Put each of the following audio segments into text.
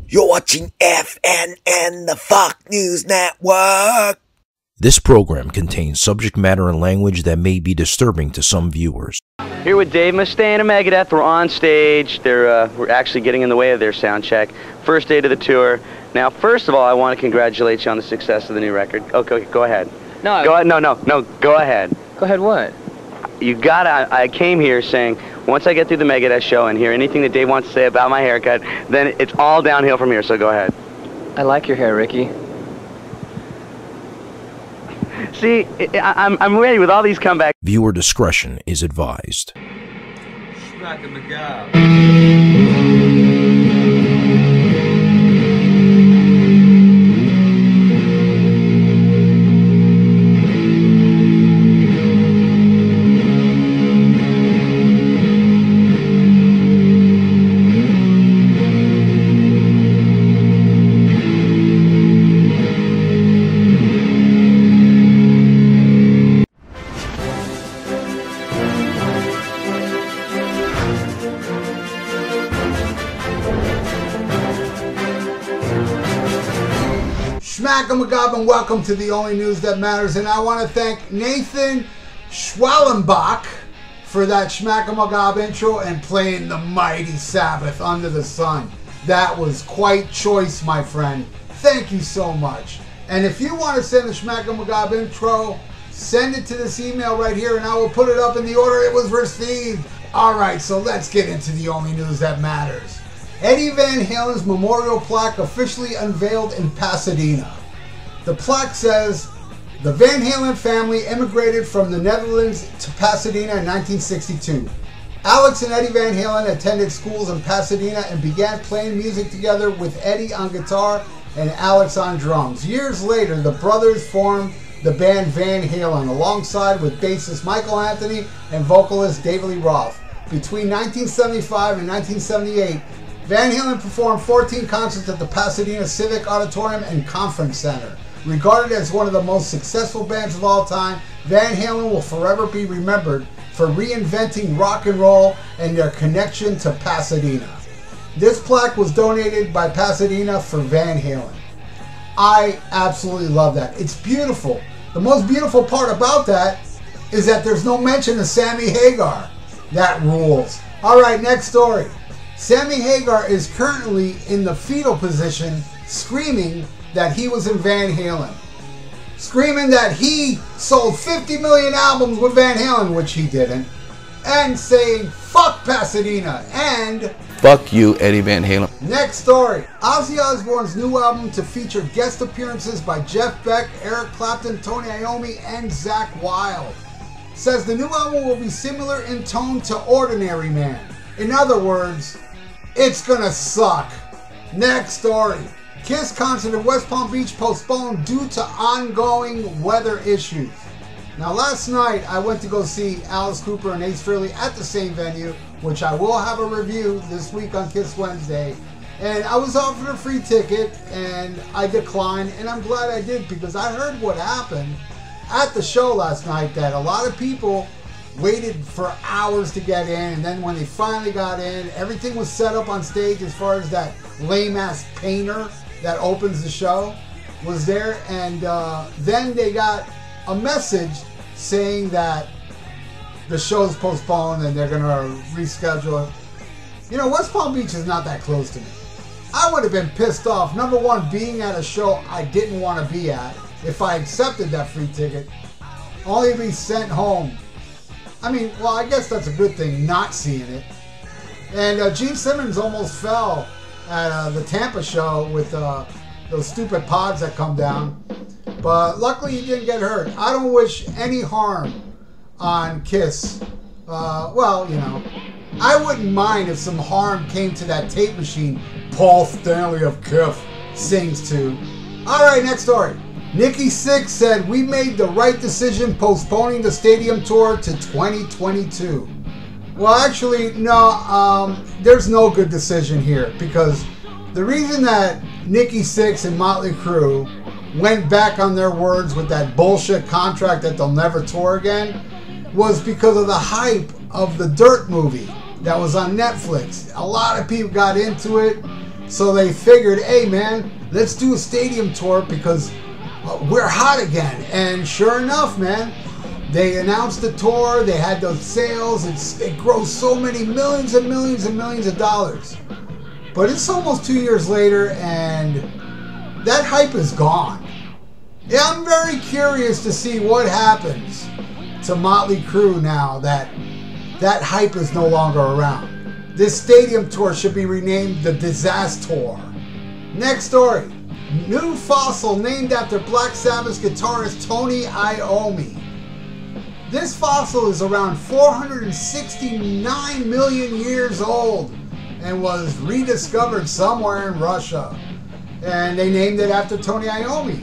You're watching FNN, the FUKK News Network. This program contains subject matter and language that may be disturbing to some viewers. Here with Dave Mustaine of Megadeth. We're on stage. We're actually getting in the way of their sound check. First day to the tour. Now, first of all, I want to congratulate you on the success of the new record. Okay, go ahead. No. Go ahead. No. Go ahead. Go ahead. What? I came here saying, once I get through the Megadeth show and hear anything that Dave wants to say about my haircut, then it's all downhill from here. So go ahead. I like your hair, Ricky. See, I'm ready with all these comebacks. Viewer discretion is advised. SHMACKEMAGOB. SHMACKEMAGOB, and welcome to the only news that matters. And I want to thank Nathan Schwellenbach for that SHMACKEMAGOB intro and playing the mighty Sabbath, Under the Sun. That was quite choice, my friend. Thank you so much. And if you want to send the SHMACKEMAGOB intro, send it to this email right here and I will put it up in the order it was received. Alright, so let's get into the only news that matters. Eddie Van Halen's memorial plaque officially unveiled in Pasadena. The plaque says, the Van Halen family immigrated from the Netherlands to Pasadena in 1962. Alex and Eddie Van Halen attended schools in Pasadena and began playing music together with Eddie on guitar and Alex on drums. Years later, the brothers formed the band Van Halen alongside with bassist Michael Anthony and vocalist David Lee Roth. Between 1975 and 1978, Van Halen performed 14 concerts at the Pasadena Civic Auditorium and Conference Center. Regarded as one of the most successful bands of all time, Van Halen will forever be remembered for reinventing rock and roll and their connection to Pasadena. This plaque was donated by Pasadena for Van Halen. I absolutely love that. It's beautiful. The most beautiful part about that is that there's no mention of Sammy Hagar. That rules. Alright, next story. Sammy Hagar is currently in the fetal position, screaming that he was in Van Halen. Screaming that he sold 50 million albums with Van Halen, which he didn't. And saying, fuck Pasadena, and fuck you, Eddie Van Halen. Next story. Ozzy Osbourne's new album to feature guest appearances by Jeff Beck, Eric Clapton, Tony Iommi, and Zakk Wylde. Says the new album will be similar in tone to Ordinary Man. In other words, it's gonna suck. Next story. Kiss concert in West Palm Beach postponed due to ongoing weather issues. Now last night I went to go see Alice Cooper and Ace Frehley at the same venue, which I will have a review this week on Kiss Wednesday. And I was offered a free ticket and I declined, and I'm glad I did because I heard what happened at the show last night, that a lot of people waited for hours to get in, and then when they finally got in, everything was set up on stage as far as that lame-ass painter that opens the show was there, and then they got a message saying that the show's postponed and they're gonna reschedule it. You know, West Palm Beach is not that close to me. I would have been pissed off, number one, being at a show I didn't want to be at if I accepted that free ticket, only to be sent home. I mean, well, I guess that's a good thing, not seeing it. And Gene Simmons almost fell at the Tampa show with those stupid pods that come down. But luckily he didn't get hurt. I don't wish any harm on Kiss. Well, you know, I wouldn't mind if some harm came to that tape machine Paul Stanley of Kiss sings to. Alright, next story. Nikki Sixx said, we made the right decision postponing the stadium tour to 2022. Well, actually, no, there's no good decision here, because the reason that Nikki Sixx and Motley Crue went back on their words with that bullshit contract that they'll never tour again was because of the hype of the Dirt movie that was on Netflix. A lot of people got into it, So they figured, hey man, let's do a stadium tour because we're hot again. And sure enough, man, they announced the tour. They had those sales. It grossed so many millions and millions and millions of dollars. But it's almost 2 years later, and that hype is gone. Yeah, I'm very curious to see what happens to Motley Crue now that that hype is no longer around. This stadium tour should be renamed the Disaster Tour. Next story. New fossil named after Black Sabbath guitarist Tony Iommi. This fossil is around 469 million years old and was rediscovered somewhere in Russia. And they named it after Tony Iommi.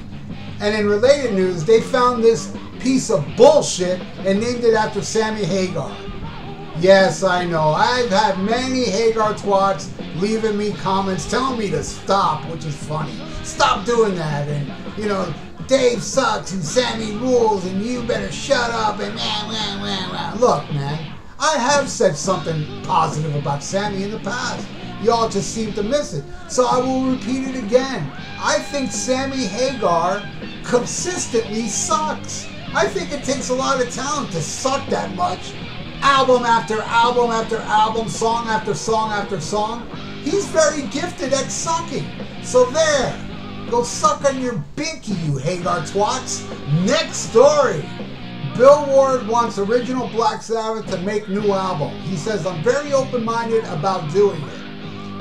And in related news, they found this piece of bullshit and named it after Sammy Hagar. Yes, I know. I've had many Hagar twats leaving me comments telling me to stop, which is funny. Stop doing that, and, you know, Dave sucks and Sammy rules and you better shut up and Look, man, I have said something positive about Sammy in the past. Y'all just seem to miss it. So I will repeat it again. I think Sammy Hagar consistently sucks. I think it takes a lot of talent to suck that much. Album after album after album, song after song after song. He's very gifted at sucking. So there. Go suck on your binky, you Hagar twats. Next story. Bill Ward wants original Black Sabbath to make new album. He says, I'm very open-minded about doing it.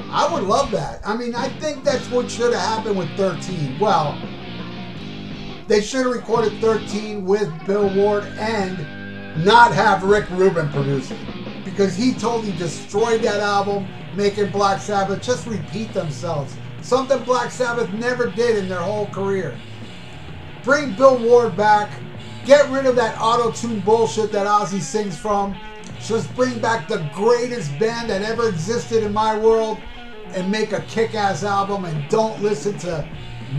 I would love that. I mean, I think that's what should have happened with 13. Well, they should have recorded 13 with Bill Ward and not have Rick Rubin produce it. Because he totally destroyed that album, making Black Sabbath just repeat themselves. Something Black Sabbath never did in their whole career. Bring Bill Ward back. Get rid of that auto-tune bullshit that Ozzy sings from. Just bring back the greatest band that ever existed in my world and make a kick-ass album, and don't listen to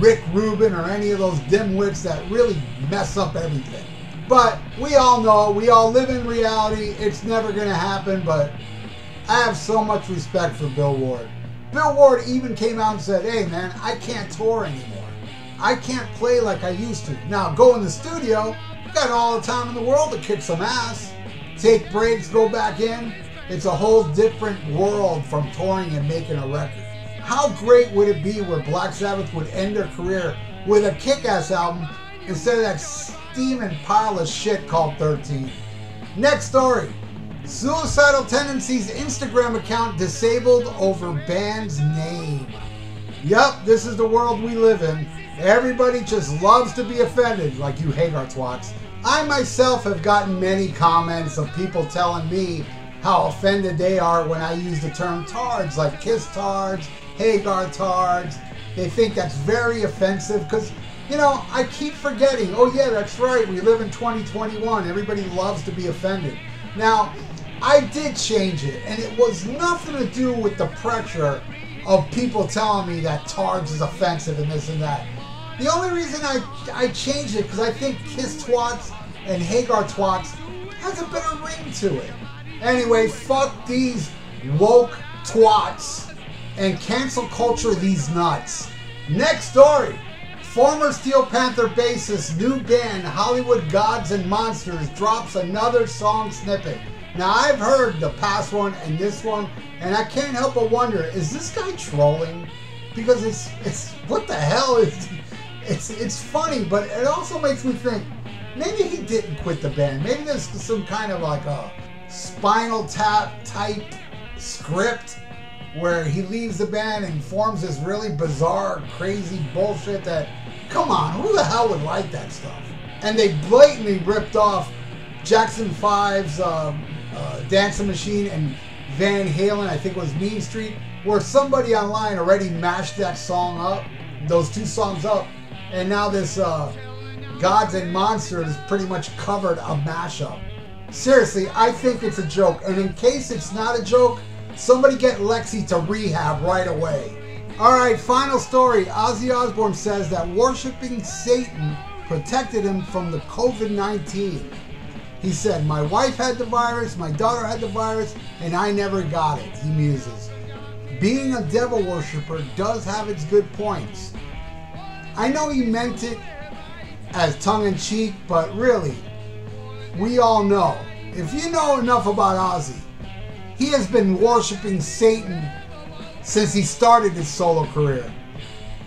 Rick Rubin or any of those dimwits that really mess up everything. But we all know, we all live in reality. It's never going to happen, but I have so much respect for Bill Ward. Bill Ward even came out and said, hey man, I can't tour anymore. I can't play like I used to. Now, go in the studio, got all the time in the world to kick some ass. Take breaks, go back in. It's a whole different world from touring and making a record. How great would it be where Black Sabbath would end their career with a kick-ass album instead of that steaming pile of shit called 13? Next story. Suicidal Tendencies Instagram account disabled over band's name. Yup, this is the world we live in. Everybody just loves to be offended, like you Hagar twats. I myself have gotten many comments of people telling me how offended they are when I use the term tards, like Kiss tards, Hagar tards. They think that's very offensive because, you know, I keep forgetting, oh yeah, that's right, we live in 2021. Everybody loves to be offended. Now, I did change it, and it was nothing to do with the pressure of people telling me that tards is offensive and this and that. The only reason I changed it because I think Kiss twats and Hagar twats has a better ring to it. Anyway, fuck these woke twats and cancel culture these nuts. Next story. Former Steel Panther bassist, new band Hollywood Gods and Monsters drops another song snippet. Now I've heard the past one and this one, and I can't help but wonder, is this guy trolling? Because it's what the hell is it's funny, but it also makes me think maybe he didn't quit the band. Maybe there's some kind of like a Spinal Tap type script where he leaves the band and forms this really bizarre, crazy bullshit that, come on, who the hell would like that stuff? And they blatantly ripped off Jackson 5's Dancing Machine and Van Halen, I think it was Mean Street, where somebody online already mashed that song up, those two songs up, and now this Gods and Monsters pretty much covered a mashup. Seriously, I think it's a joke, and in case it's not a joke, somebody get Lexi to rehab right away. Alright, final story. Ozzy Osbourne says that worshiping Satan protected him from the COVID-19. He said, my wife had the virus, my daughter had the virus, and I never got it, he muses. being a devil worshiper does have its good points. I know he meant it as tongue-in-cheek, but really, we all know. If you know enough about Ozzy, he has been worshiping Satan since he started his solo career.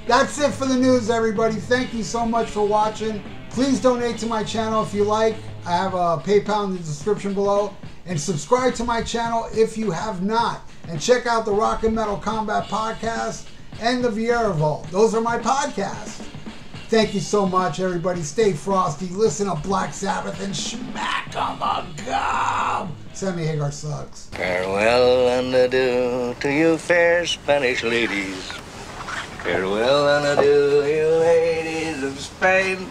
That's it for the news, everybody. Thank you so much for watching. Please donate to my channel if you like. I have a PayPal in the description below. And subscribe to my channel if you have not. And check out the Rock and Metal Combat Podcast and the VIERA Vault. Those are my podcasts. Thank you so much, everybody. Stay frosty. Listen to Black Sabbath and SHMACKEMAGOB. Sammy, Hagar sucks. Farewell and adieu to you fair Spanish ladies. Farewell and adieu, you ladies of Spain.